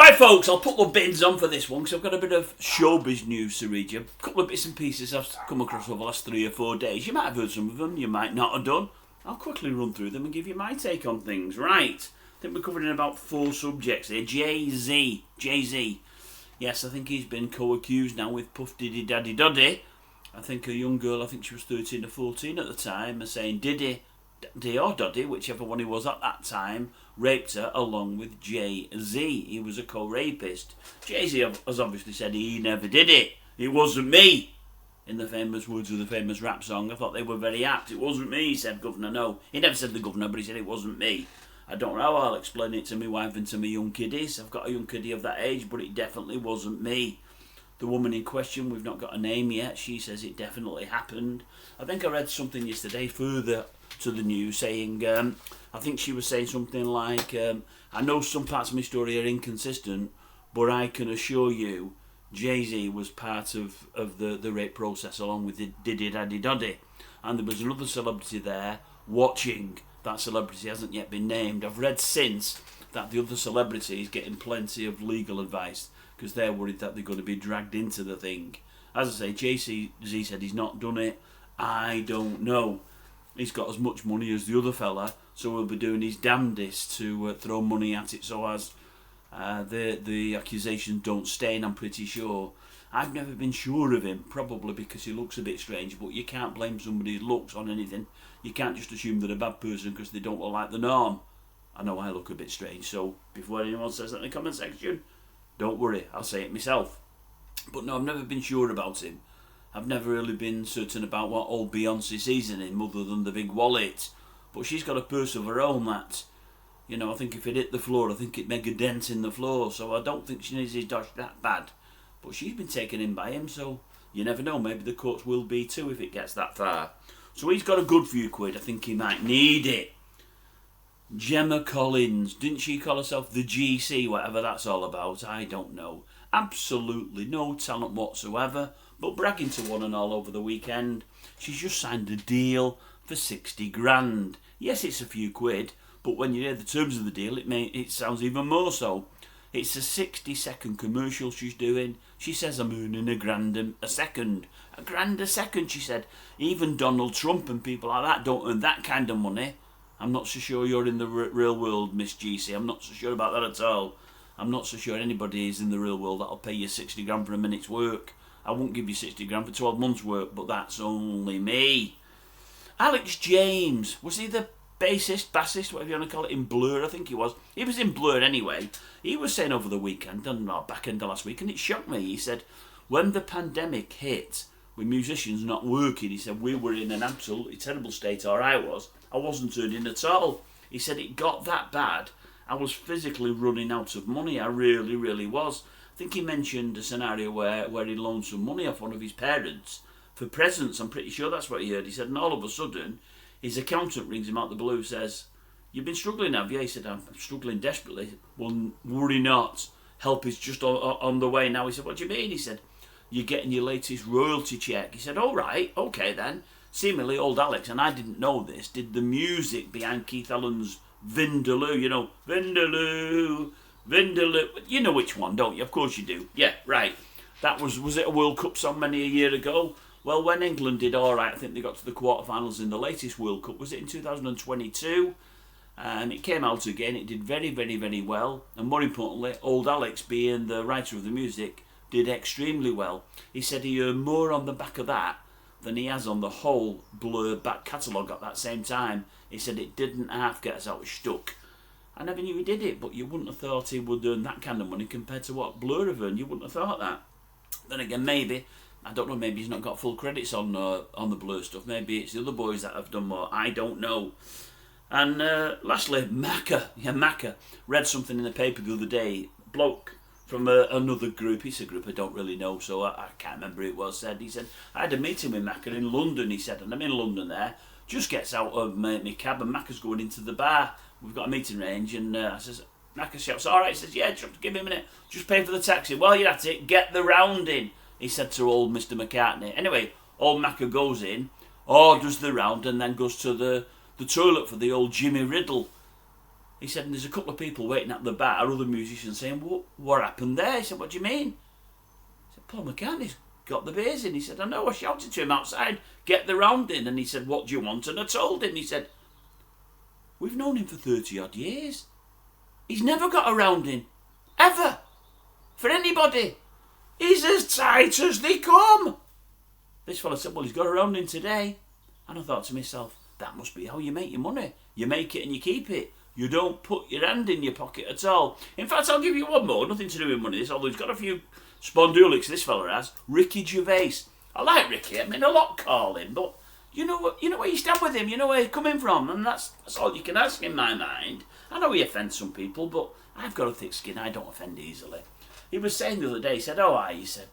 Right, folks, I'll put the bins on for this one because I've got a bit of showbiz news to read you. A couple of bits and pieces I've come across over the last 3 or 4 days. You might have heard some of them, you might not have done. I'll quickly run through them and give you my take on things. Right, I think we're covering about 4 subjects here. Jay-Z. Yes, I think he's been co-accused now with Puff Diddy Daddy Duddy. I think a young girl, I think she was 13 or 14 at the time, are saying Diddy or Duddy, whichever one he was at that time, raped her along with Jay-Z. He was a co-rapist. Jay-Z has obviously said he never did it. It wasn't me. In the famous words of the famous rap song, I thought they were very apt. It wasn't me, he said, Governor. No, he never said the Governor, but he said it wasn't me. I don't know, I'll explain it to my wife and to my young kiddies. I've got a young kiddie of that age, but it definitely wasn't me. The woman in question, we've not got a name yet, she says it definitely happened. I think I read something yesterday further to the news saying, I think she was saying something like, I know some parts of my story are inconsistent, but I can assure you Jay-Z was part of the rape process along with Diddy Daddy Duddy. And there was another celebrity there watching. That celebrity hasn't yet been named. I've read since that the other celebrity is getting plenty of legal advice because they're worried that they're going to be dragged into the thing. As I say, Jay-Z said he's not done it. I don't know. He's got as much money as the other fella, so he'll be doing his damnedest to throw money at it so as the accusations don't stain, I'm pretty sure. I've never been sure of him, probably because he looks a bit strange, but you can't blame somebody's looks on anything. You can't just assume they're a bad person because they don't look like the norm. I know I look a bit strange, so before anyone says that in the comment section, don't worry, I'll say it myself. But no, I've never been sure about him. I've never really been certain about what old Beyonce sees in him other than the big wallet. But she's got a purse of her own that, you know, I think if it hit the floor, I think it'd make a dent in the floor. So I don't think she needs his dosh that bad. But she's been taken in by him, so you never know. Maybe the courts will be too if it gets that far. So he's got a good few quid. I think he might need it. Gemma Collins, didn't she call herself the GC, whatever that's all about? I don't know. Absolutely no talent whatsoever, but bragging to one and all over the weekend. She's just signed a deal for 60 grand. Yes, it's a few quid, but when you hear the terms of the deal, it sounds even more so. It's a 60-second commercial she's doing. She says, I'm earning $1 grand a second. $1 grand a second, she said. Even Donald Trump and people like that don't earn that kind of money. I'm not so sure you're in the real world, Miss GC. I'm not so sure about that at all. I'm not so sure anybody is in the real world that'll pay you 60 grand for a minute's work. I won't give you 60 grand for 12 months' work, but that's only me. Alex James, was he the bassist, whatever you want to call it, in Blur? I think he was. He was in Blur anyway. He was saying over the weekend, back end of last week, and it shocked me. He said, when the pandemic hit, with musicians not working, he said, we were in an absolutely terrible state, or I wasn't earning at all. He said, it got that bad. I was physically running out of money. I really, really was. I think he mentioned a scenario where he loaned some money off one of his parents for presents. I'm pretty sure that's what he heard. He said, and all of a sudden, his accountant rings him out the blue, says, you've been struggling, have you? He said, I'm struggling desperately. Well, worry not. Help is just on the way now. He said, what do you mean? He said, you're getting your latest royalty check. He said, all right, okay then. Seemingly old Alex, and I didn't know this, did the music behind Keith Allen's Vindaloo, you know, Vindaloo. You know which one, don't you? Of course you do. Yeah, right. That was it a World Cup song many a year ago? Well, when England did all right, I think they got to the quarterfinals in the latest World Cup. Was it in 2022? And it came out again. It did very, very, very well. And more importantly, old Alex, being the writer of the music, did extremely well. He said he earned more on the back of that than he has on the whole Blur back catalogue at that same time. He said it didn't half get us out stuck. I never knew he did it, but you wouldn't have thought he would earn that kind of money compared to what Blur have earned. You wouldn't have thought that. Then again, maybe, I don't know, maybe he's not got full credits on the Blur stuff. Maybe it's the other boys that have done more. I don't know. And lastly, Macca. Yeah, Macca. Read something in the paper the other day. Bloke from another group. It's a group I don't really know, so I can't remember who it was. He said, I had a meeting with Macca in London, he said, and I'm in London there. Just gets out of my cab and Macca's going into the bar. We've got a meeting range, and I says, Macca shouts, all right. He says, yeah, just give me a minute. Just pay for the taxi. While you're at it, get the round in, he said to old Mr. McCartney. Anyway, old Macca goes in, orders the round, and then goes to the toilet for the old Jimmy Riddle. He said, and there's a couple of people waiting at the bar, other musicians saying, what happened there? He said, what do you mean? He said, Paul McCartney's got the bass in. He said, I know, I shouted to him outside, get the round in. And he said, what do you want? And I told him. He said, we've known him for 30 odd years. He's never got a round in. Ever. For anybody. He's as tight as they come. This fella said, well, he's got a round in today. And I thought to myself, that must be how you make your money. You make it and you keep it. You don't put your hand in your pocket at all. In fact, I'll give you one more, nothing to do with money, although he's got a few spondulics, this fella has. Ricky Gervais. I like Ricky, I mean, a lot call him, but you know where you stand with him, you know where he's coming from, and that's all you can ask in my mind. I know he offends some people, but I've got a thick skin, I don't offend easily. He was saying the other day, he said,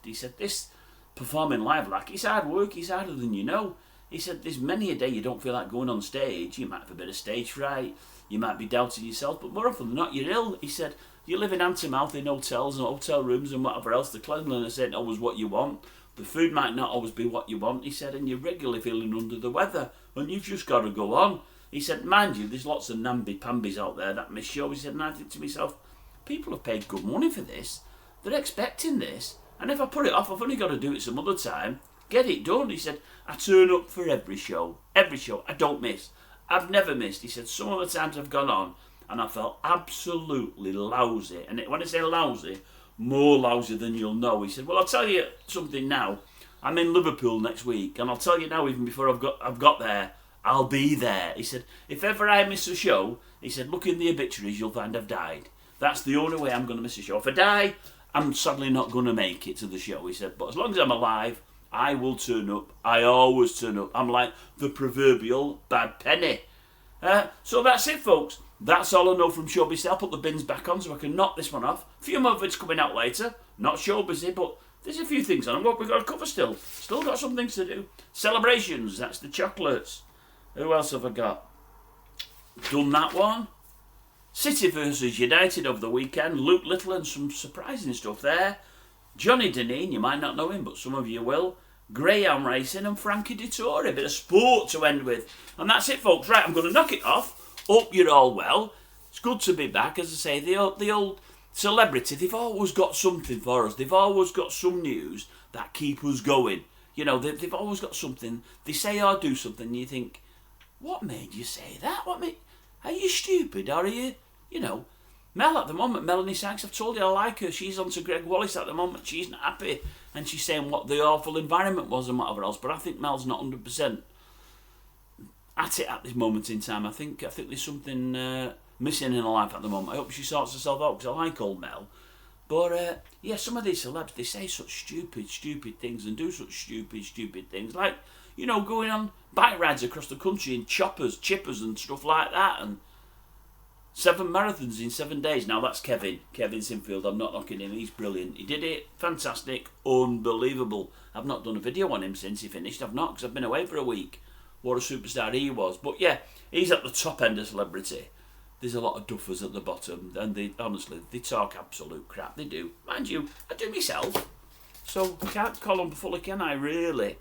he said, this performing live, like, it's hard work, it's harder than you know. He said, there's many a day you don't feel like going on stage, you might have a bit of stage fright, you might be doubting yourself, but more often than not, you're ill. He said, you live in hand-to-mouth in hotels and hotel rooms and whatever else, the cleanliness ain't always what you want, the food might not always be what you want, he said, and you're regularly feeling under the weather, and you've just got to go on. He said, mind you, there's lots of namby-pambies out there that miss shows. He said, and I think to myself, people have paid good money for this, they're expecting this, and if I put it off, I've only got to do it some other time. Get it done. He said, I turn up for every show, I don't miss. I've never missed. He said, some of the times I've gone on and I felt absolutely lousy. And when I say lousy, more lousy than you'll know. He said, well, I'll tell you something now. I'm in Liverpool next week, and I'll tell you now, even before I've got there, I'll be there. He said, if ever I miss a show, he said, look in the obituaries, you'll find I've died. That's the only way I'm going to miss a show. If I die, I'm sadly not going to make it to the show, he said. But as long as I'm alive, I will turn up. I always turn up. I'm like the proverbial bad penny. So that's it, folks. That's all I know from SHOWBIZ. I'll put the bins back on so I can knock this one off. A few more vids coming out later. Not SHOWBIZ, but there's a few things on them. What we've got to cover still. Still got some things to do. Celebrations. That's the chocolates. Who else have I got? Done that one. City versus United over the weekend. Luke Little and some surprising stuff there. Johnny Deneen, you might not know him, but some of you will. Greyhound Racing and Frankie Dettori. A bit of sport to end with. And that's it, folks. Right, I'm going to knock it off. Hope you're all well. It's good to be back. As I say, the old celebrity, they've always got something for us. They've always got some news that keep us going. You know, they've always got something. They say or do something, and you think, what made you say that? Are you stupid? Or are you, Mel at the moment, Melanie Sykes, I've told you I like her. She's on to Greg Wallace at the moment. She's not happy. And she's saying what the awful environment was and whatever else. But I think Mel's not 100% at it at this moment in time. I think there's something missing in her life at the moment. I hope she sorts herself out because I like old Mel. But, some of these celebs, they say such stupid things and do such stupid things. Like, going on bike rides across the country in choppers, chippers and stuff like that. And 7 marathons in 7 days. Now that's Kevin Sinfield. I'm not knocking him. He's brilliant. He did it. Fantastic. Unbelievable. I've not done a video on him since he finished. I've not, because I've been away for a week. What a superstar he was. But yeah, he's at the top end of celebrity. There's a lot of duffers at the bottom. And they talk absolute crap. They do. Mind you, I do myself. So I can't call them fully, can I, really?